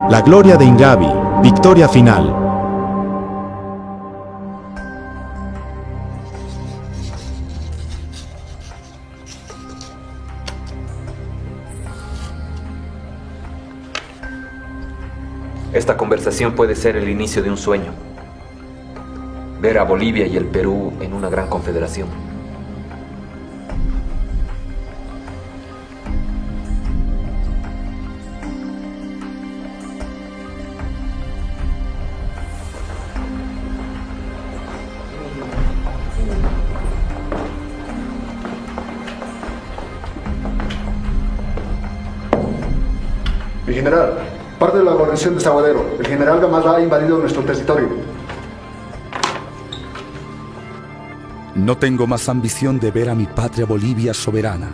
La gloria de Ingavi, victoria final. Esta conversación puede ser el inicio de un sueño. Ver a Bolivia y el Perú en una gran confederación. Mi general, parte de la guarnición de Saguadero, el general Gamarra ha invadido nuestro territorio. No tengo más ambición de ver a mi patria Bolivia soberana.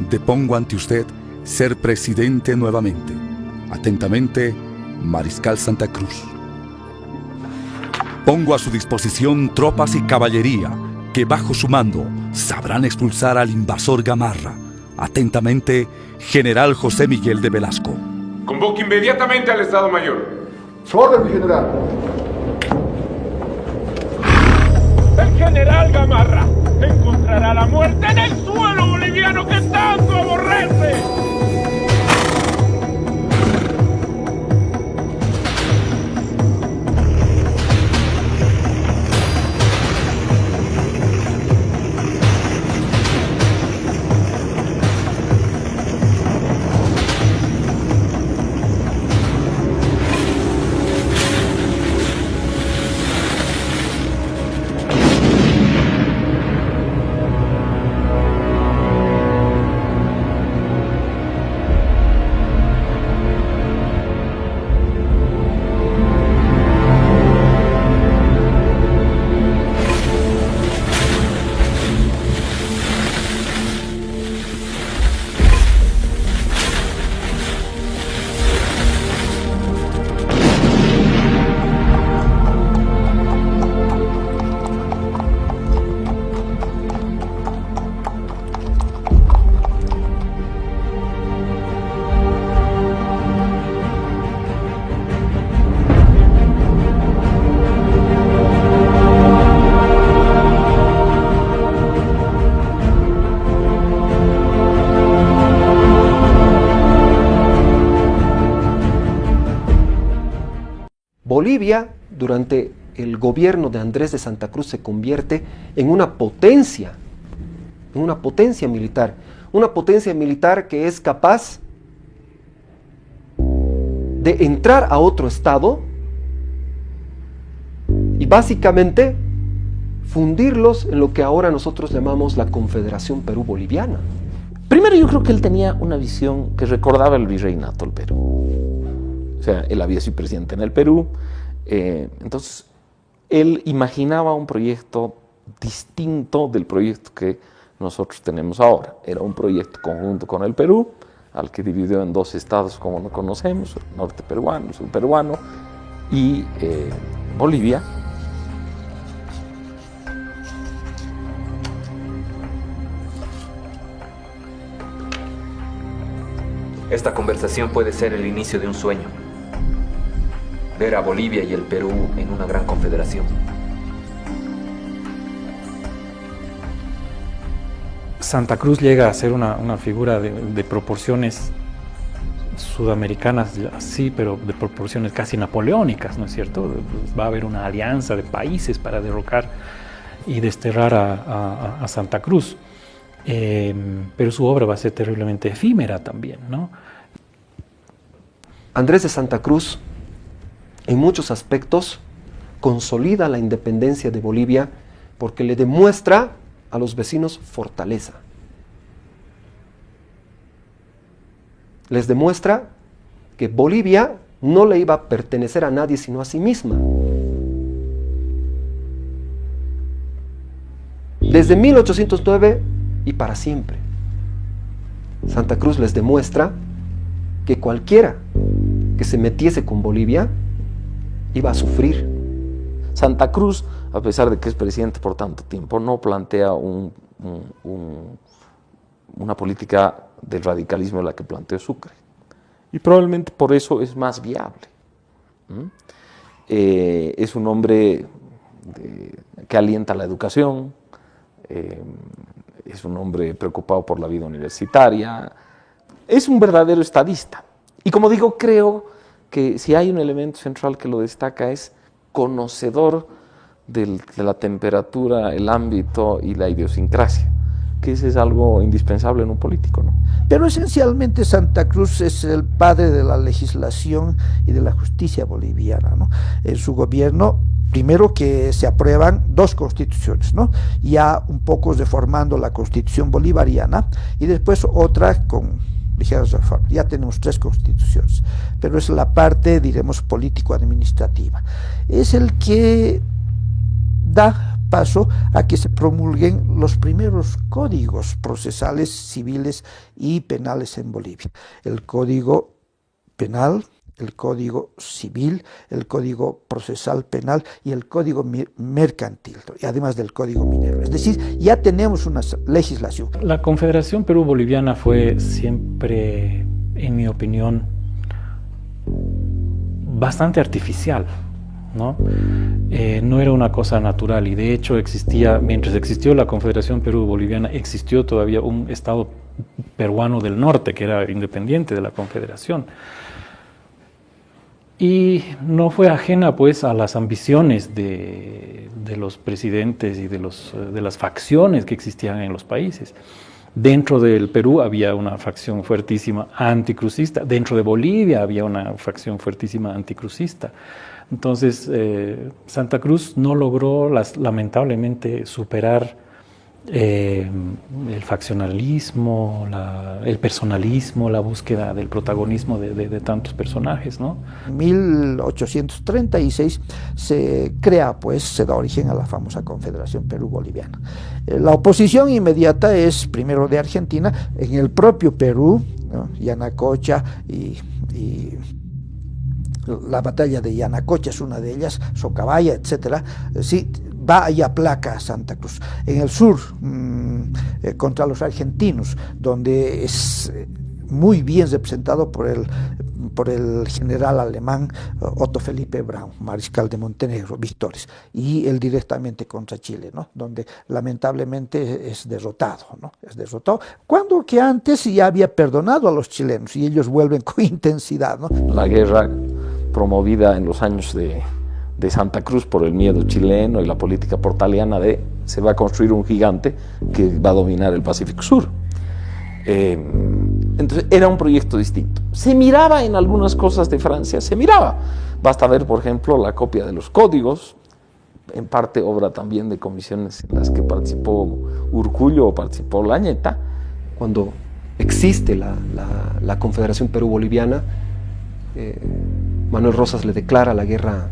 Depongo ante usted ser presidente nuevamente. Atentamente, Mariscal Santa Cruz. Pongo a su disposición tropas y caballería que bajo su mando sabrán expulsar al invasor Gamarra. Atentamente, General José Miguel de Velasco. Convoque inmediatamente al Estado Mayor. Su orden, mi general. El general Gamarra encontrará la muerte en el suelo boliviano que tanto aborrece. Bolivia, durante el gobierno de Andrés de Santa Cruz, se convierte en una potencia militar que es capaz de entrar a otro estado y básicamente fundirlos en lo que ahora nosotros llamamos la Confederación Perú-Boliviana. Primero, yo creo que él tenía una visión que recordaba el virreinato del Perú. O sea, él había sido presidente en el Perú, entonces él imaginaba un proyecto distinto del proyecto que nosotros tenemos ahora. Era un proyecto conjunto con el Perú, al que dividió en dos estados como lo conocemos, el norte peruano, el sur peruano, y Bolivia. Esta conversación puede ser el inicio de un sueño. Ver a Bolivia y el Perú en una gran confederación. Santa Cruz llega a ser una figura de proporciones sudamericanas, sí, pero de proporciones casi napoleónicas, ¿no es cierto? Va a haber una alianza de países para derrocar y desterrar a Santa Cruz. Pero su obra va a ser terriblemente efímera también, ¿no? Andrés de Santa Cruz, en muchos aspectos, consolida la independencia de Bolivia porque le demuestra a los vecinos fortaleza. Les demuestra que Bolivia no le iba a pertenecer a nadie sino a sí misma. Desde 1809 y para siempre. Santa Cruz les demuestra que cualquiera que se metiese con Bolivia iba a sufrir. Santa Cruz, a pesar de que es presidente por tanto tiempo, no plantea una política del radicalismo de la que planteó Sucre. Y probablemente por eso es más viable. Es un hombre que alienta la educación, es un hombre preocupado por la vida universitaria, es un verdadero estadista. Y como digo, creo que si hay un elemento central que lo destaca es conocedor de la temperatura, el ámbito y la idiosincrasia, que ese es algo indispensable en un político, ¿no? Pero esencialmente Santa Cruz es el padre de la legislación y de la justicia boliviana, ¿no? En su gobierno, primero que se aprueban 2 constituciones, ¿no? Ya un poco reformando la constitución bolivariana y después otra con ligeras reformas. Ya tenemos 3 constituciones, pero es la parte, diremos, político-administrativa. Es el que da paso a que se promulguen los primeros códigos procesales, civiles y penales en Bolivia. El Código Penal, el Código Civil, el Código Procesal Penal y el Código Mercantil, y además del Código Minero. Es decir, ya tenemos una legislación. La Confederación Perú-Boliviana fue siempre, en mi opinión, bastante artificial, ¿no? No era una cosa natural, y de hecho existía, mientras existió la Confederación Perú-Boliviana, existió todavía un Estado peruano del norte que era independiente de la Confederación. Y no fue ajena pues a las ambiciones de los presidentes y de las facciones que existían en los países. Dentro del Perú había una facción fuertísima anticrucista, dentro de Bolivia había una facción fuertísima anticrucista. Entonces, Santa Cruz no logró, lamentablemente, superar el faccionalismo, el personalismo, la búsqueda del protagonismo de tantos personajes, ¿no? En 1836 se crea, pues, se da origen a la famosa Confederación Perú-Boliviana. La oposición inmediata es primero de Argentina, en el propio Perú, ¿no? Yanacocha y la batalla de Yanacocha es una de ellas, Socabaya, etcétera. Sí, va y aplaca a Santa Cruz. En el sur, contra los argentinos, donde es muy bien representado por el general alemán Otto Felipe Braun, mariscal de Montenegro, Victores, y él directamente contra Chile, ¿no? Donde lamentablemente es derrotado, ¿no? Es derrotado, cuando que antes ya había perdonado a los chilenos y ellos vuelven con intensidad, ¿no? La guerra promovida en los años de Santa Cruz por el miedo chileno y la política portaliana se va a construir un gigante que va a dominar el Pacífico Sur. Entonces era un proyecto distinto. Se miraba en algunas cosas de Francia, se miraba. Basta ver, por ejemplo, la copia de los códigos, en parte obra también de comisiones en las que participó Urcullo o participó Lañeta. Cuando existe la Confederación Perú-Boliviana, Manuel Rosas le declara la guerra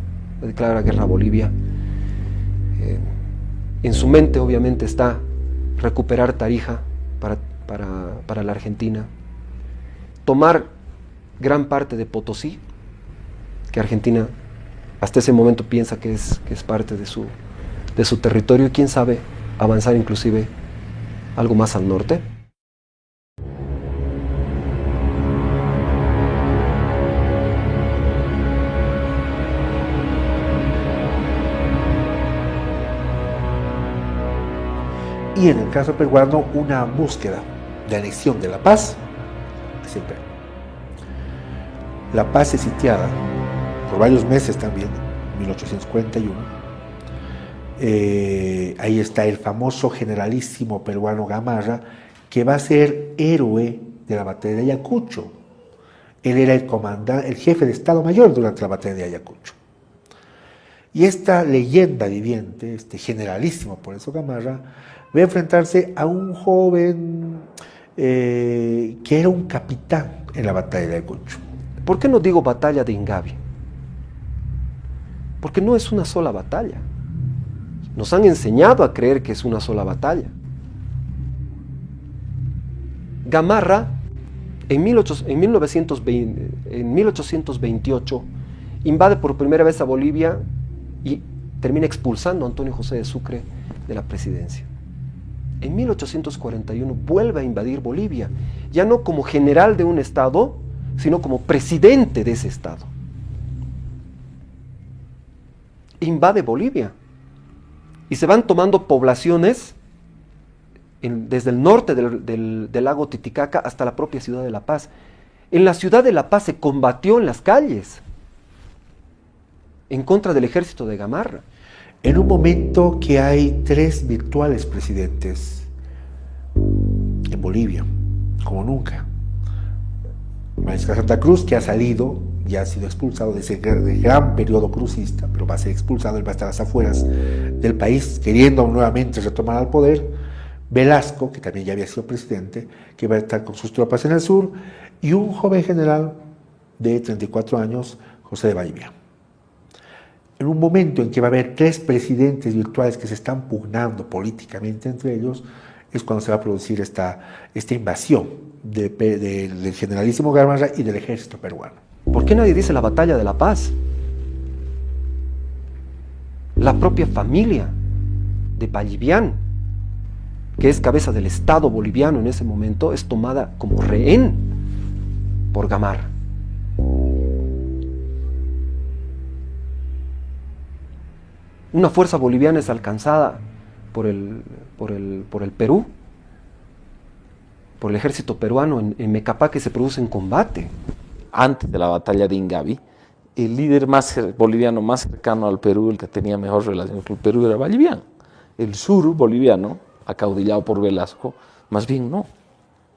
a Bolivia. En su mente obviamente está recuperar Tarija para la Argentina, tomar gran parte de Potosí, que Argentina hasta ese momento piensa que es parte de su territorio, y quién sabe, avanzar inclusive algo más al norte. Y en el caso peruano, una búsqueda de anexión de la paz siempre. La paz es sitiada por varios meses también, 1841. Ahí está el famoso generalísimo peruano Gamarra, que va a ser héroe de la batalla de Ayacucho. Él era el jefe de Estado Mayor durante la batalla de Ayacucho. Y esta leyenda viviente, este generalísimo, por eso Gamarra, va a enfrentarse a un joven que era un capitán en la batalla de Ayacucho. ¿Por qué no digo batalla de Ingavi? Porque no es una sola batalla. Nos han enseñado a creer que es una sola batalla. Gamarra, en 1828, invade por primera vez a Bolivia y termina expulsando a Antonio José de Sucre de la presidencia. En 1841 vuelve a invadir Bolivia, ya no como general de un estado, sino como presidente de ese estado. invade Bolivia. Y se van tomando poblaciones desde el norte del lago Titicaca hasta la propia ciudad de La Paz. En la ciudad de La Paz se combatió en las calles en contra del ejército de Gamarra. En un momento que hay 3 virtuales presidentes en Bolivia, como nunca. Mariscal Santa Cruz, que ha salido, ya ha sido expulsado de ese gran periodo crucista, pero va a ser expulsado, él va a estar a las afueras del país, queriendo nuevamente retomar al poder. Velasco, que también ya había sido presidente, que va a estar con sus tropas en el sur, y un joven general de 34 años, José de Vallivian. En un momento en que va a haber 3 presidentes virtuales que se están pugnando políticamente entre ellos, es cuando se va a producir esta invasión del generalísimo Gamarra y del ejército peruano. ¿Por qué nadie dice la batalla de La Paz? La propia familia de Vallivian, que es cabeza del Estado boliviano en ese momento, es tomada como rehén por Gamarra. Una fuerza boliviana es alcanzada por el Perú, por el ejército peruano en Mecapá, que se produce en combate. Antes de la batalla de Ingavi, el líder boliviano más cercano al Perú, el que tenía mejor relación con el Perú, era Vallivian. El sur boliviano, acaudillado por Velasco, más bien no.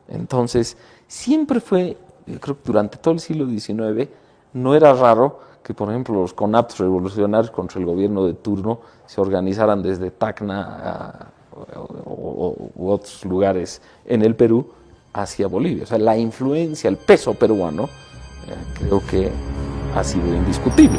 Entonces, siempre fue, yo creo que durante todo el siglo XIX, no era raro que, por ejemplo, los CONAPs revolucionarios contra el gobierno de turno se organizaran desde Tacna u otros lugares en el Perú hacia Bolivia. O sea, la influencia, el peso peruano, creo que ha sido indiscutible.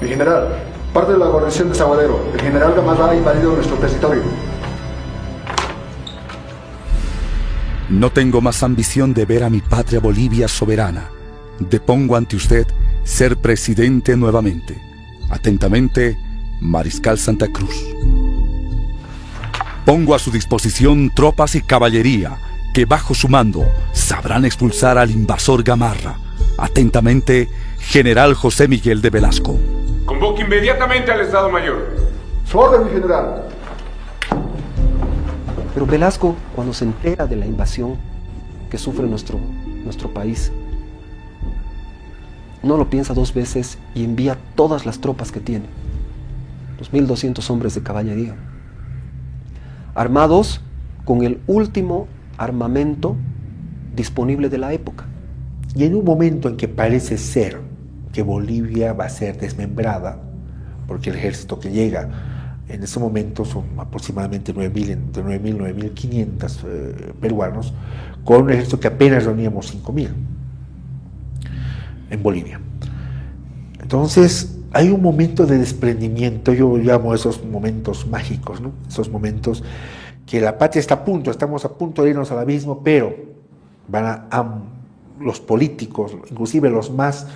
Mi general, parte de la guarnición de Sahuadero, el general Gamarra ha invadido nuestro territorio. No tengo más ambición de ver a mi patria Bolivia soberana. Depongo ante usted ser presidente nuevamente. Atentamente, Mariscal Santa Cruz. Pongo a su disposición tropas y caballería que bajo su mando sabrán expulsar al invasor Gamarra. Atentamente, General José Miguel de Velasco. Convoque inmediatamente al Estado Mayor. Su orden, mi general. Pero Velasco, cuando se entera de la invasión que sufre nuestro país, no lo piensa 2 veces y envía todas las tropas que tiene, los 1.200 hombres de caballería, armados con el último armamento disponible de la época. Y en un momento en que parece ser que Bolivia va a ser desmembrada, porque el ejército que llega en ese momento son aproximadamente 9.000, entre 9.000 y 9.500 peruanos, con un ejército que apenas reuníamos 5.000 en Bolivia. Entonces hay un momento de desprendimiento, yo llamo esos momentos mágicos, ¿no? Esos momentos que la patria está a punto, estamos a punto de irnos al abismo, pero van los políticos, inclusive los más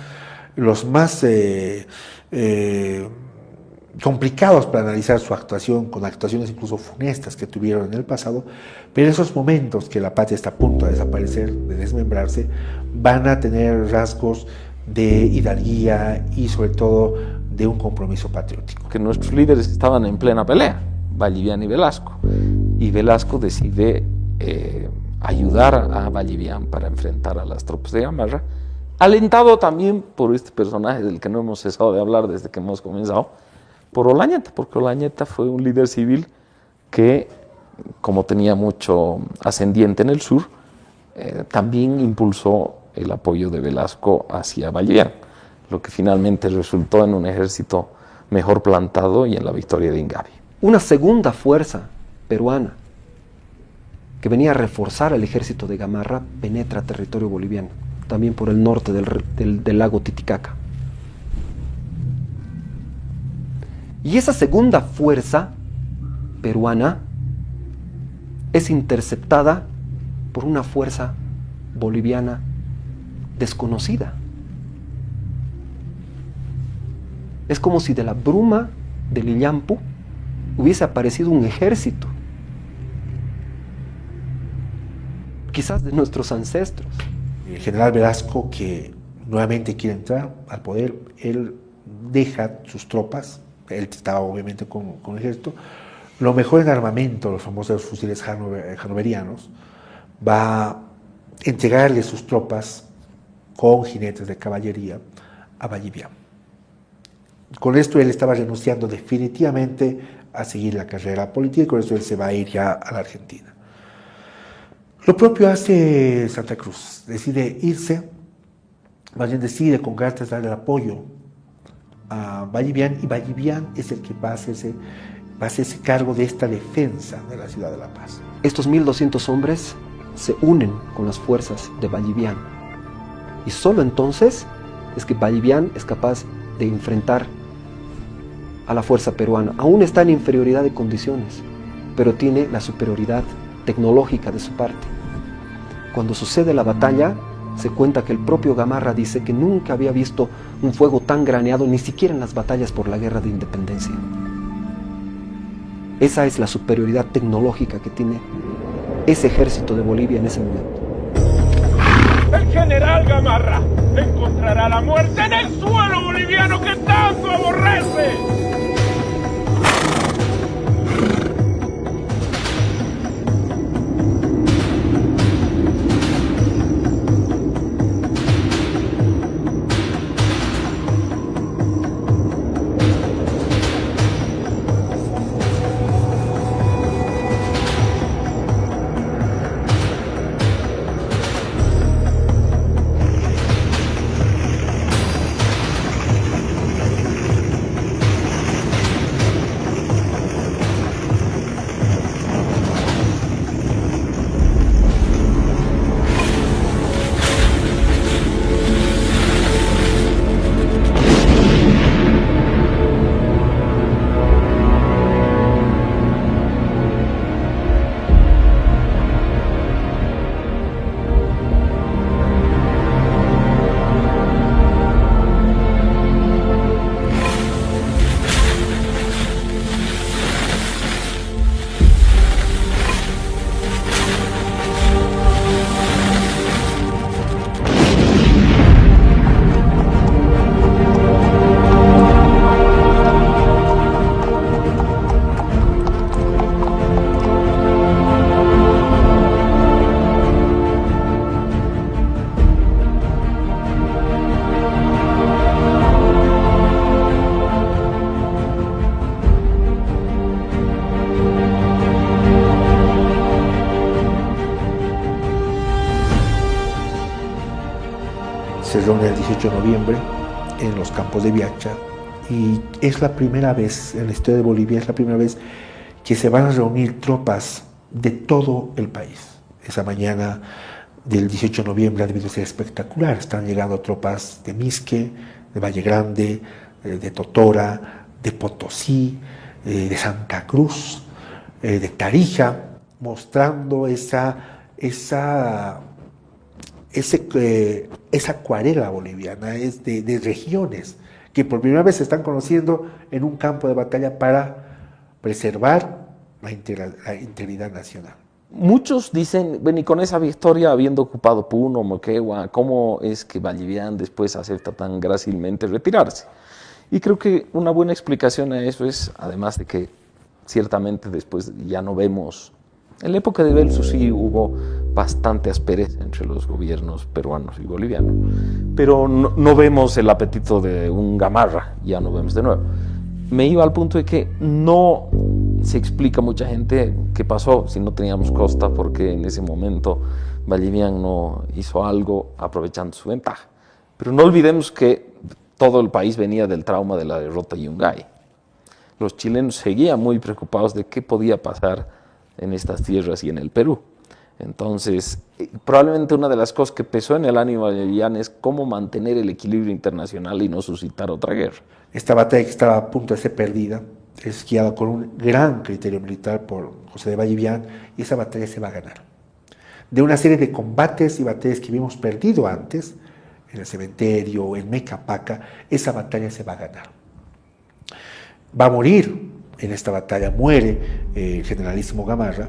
complicados para analizar su actuación, con actuaciones incluso funestas que tuvieron en el pasado, pero esos momentos que la patria está a punto de desaparecer, de desmembrarse, van a tener rasgos de hidalguía y sobre todo de un compromiso patriótico. Que nuestros líderes estaban en plena pelea, Vallivian y Velasco decide ayudar a Vallivian para enfrentar a las tropas de Gamarra, alentado también por este personaje del que no hemos cesado de hablar desde que hemos comenzado, por Olañeta, porque Olañeta fue un líder civil que, como tenía mucho ascendiente en el sur, también impulsó el apoyo de Velasco hacia Vallivian, lo que finalmente resultó en un ejército mejor plantado y en la victoria de Ingavi. Una segunda fuerza peruana que venía a reforzar al ejército de Gamarra penetra territorio boliviano, también por el norte del lago Titicaca. Y esa segunda fuerza peruana es interceptada por una fuerza boliviana desconocida. Es como si de la bruma del Illampu hubiese aparecido un ejército, quizás de nuestros ancestros. El general Velasco, que nuevamente quiere entrar al poder, él deja sus tropas, él estaba obviamente con el ejército, lo mejor en armamento, los famosos fusiles hannoverianos, va a entregarle sus tropas con jinetes de caballería a Vallivian. Con esto él estaba renunciando definitivamente a seguir la carrera política y con esto él se va a ir ya a la Argentina. Lo propio hace Santa Cruz, decide irse, más bien decide con cartas darle el apoyo a Vallivian, y Vallivian es el que va a hacerse cargo de esta defensa de la ciudad de La Paz. Estos 1200 hombres se unen con las fuerzas de Vallivian, y solo entonces es que Vallivian es capaz de enfrentar a la fuerza peruana. Aún está en inferioridad de condiciones, pero tiene la superioridad tecnológica de su parte. Cuando sucede la batalla, se cuenta que el propio Gamarra dice que nunca había visto un fuego tan graneado, ni siquiera en las batallas por la guerra de independencia. Esa es la superioridad tecnológica que tiene ese ejército de Bolivia en ese momento. El general Gamarra encontrará la muerte en el suelo boliviano que tanto aborrece. Se reúne el 18 de noviembre en los campos de Viacha y es la primera vez en la historia de Bolivia, es la primera vez que se van a reunir tropas de todo el país. Esa mañana del 18 de noviembre ha debido ser espectacular. Están llegando tropas de Misque, de Valle Grande, de Totora, de Potosí, de Santa Cruz, de Tarija, mostrando esa acuarela boliviana, es de regiones que por primera vez se están conociendo en un campo de batalla para preservar la integridad nacional. Muchos dicen, bueno, y con esa victoria, habiendo ocupado Puno, Moquegua, ¿cómo es que Vallivian después acepta tan grácilmente retirarse? Y creo que una buena explicación a eso es, además de que ciertamente después ya no vemos, en la época de Belsu sí hubo bastante aspereza entre los gobiernos peruanos y bolivianos, pero no vemos el apetito de un Gamarra, ya no vemos de nuevo. Me iba al punto de que no se explica mucha gente qué pasó si no teníamos costa, porque en ese momento Vallivian no hizo algo aprovechando su ventaja. Pero no olvidemos que todo el país venía del trauma de la derrota de Yungay. Los chilenos seguían muy preocupados de qué podía pasar en estas tierras y en el Perú. Entonces, probablemente una de las cosas que pesó en el ánimo de Vallivian es cómo mantener el equilibrio internacional y no suscitar otra guerra. Esta batalla que estaba a punto de ser perdida es guiada con un gran criterio militar por José de Vallivian, y esa batalla se va a ganar. De una serie de combates y batallas que habíamos perdido antes, en el cementerio, en Mecapaca, esa batalla se va a ganar. Va a morir En esta batalla muere el generalísimo Gamarra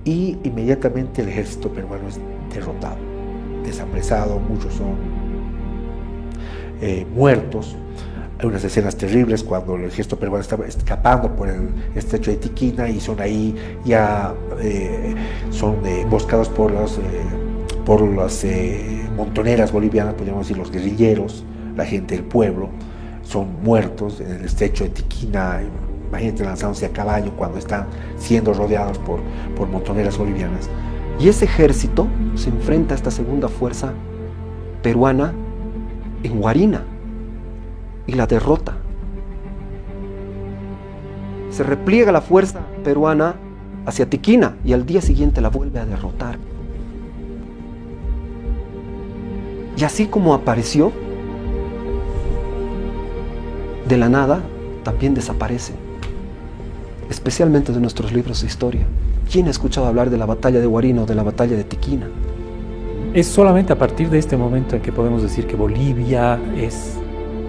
y inmediatamente el ejército peruano es derrotado, desapresado, muchos son muertos. Hay unas escenas terribles cuando el ejército peruano estaba escapando por el estrecho de Tiquina y son ahí ya emboscados por las montoneras bolivianas, podríamos decir los guerrilleros, la gente del pueblo, son muertos en el estrecho de Tiquina. Imagínate lanzándose a caballo cuando están siendo rodeados por montoneras bolivianas. Y ese ejército se enfrenta a esta segunda fuerza peruana en Huarina y la derrota. Se repliega la fuerza peruana hacia Tiquina y al día siguiente la vuelve a derrotar. Y así como apareció, de la nada también desaparece, especialmente de nuestros libros de historia. ¿Quién ha escuchado hablar de la batalla de Huarina o de la batalla de Tiquina? Es solamente a partir de este momento en que podemos decir que Bolivia es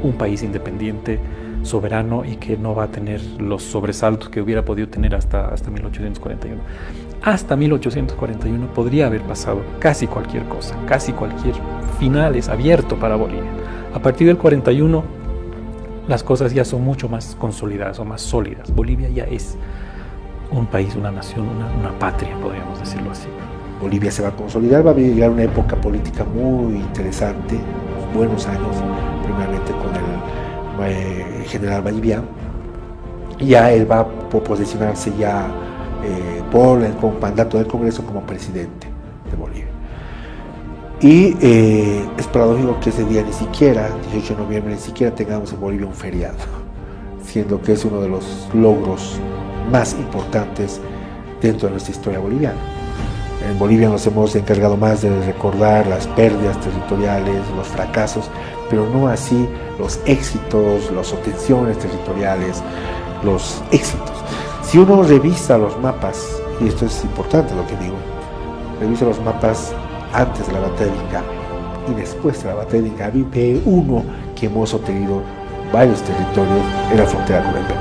un país independiente, soberano y que no va a tener los sobresaltos que hubiera podido tener hasta 1841. Hasta 1841 podría haber pasado casi cualquier cosa, casi cualquier final es abierto para Bolivia. A partir del 41 las cosas ya son mucho más consolidadas o más sólidas. Bolivia ya es un país, una nación, una patria, podríamos decirlo así. Bolivia se va a consolidar, va a llegar una época política muy interesante, buenos años, primeramente con el general Valdivia. Ya él va a posicionarse ya por el mandato del Congreso como presidente de Bolivia. Y es paradójico que ese día ni siquiera, 18 de noviembre, ni siquiera tengamos en Bolivia un feriado, siendo que es uno de los logros más importantes dentro de nuestra historia boliviana. En Bolivia nos hemos encargado más de recordar las pérdidas territoriales, los fracasos, pero no así los éxitos, las obtenciones territoriales, los éxitos. Si uno revisa los mapas, y esto es importante lo que digo, revisa los mapas antes de la batalla de Ingavi y después de la batalla de Ingavi, ve uno que hemos obtenido varios territorios en la frontera con el Perú.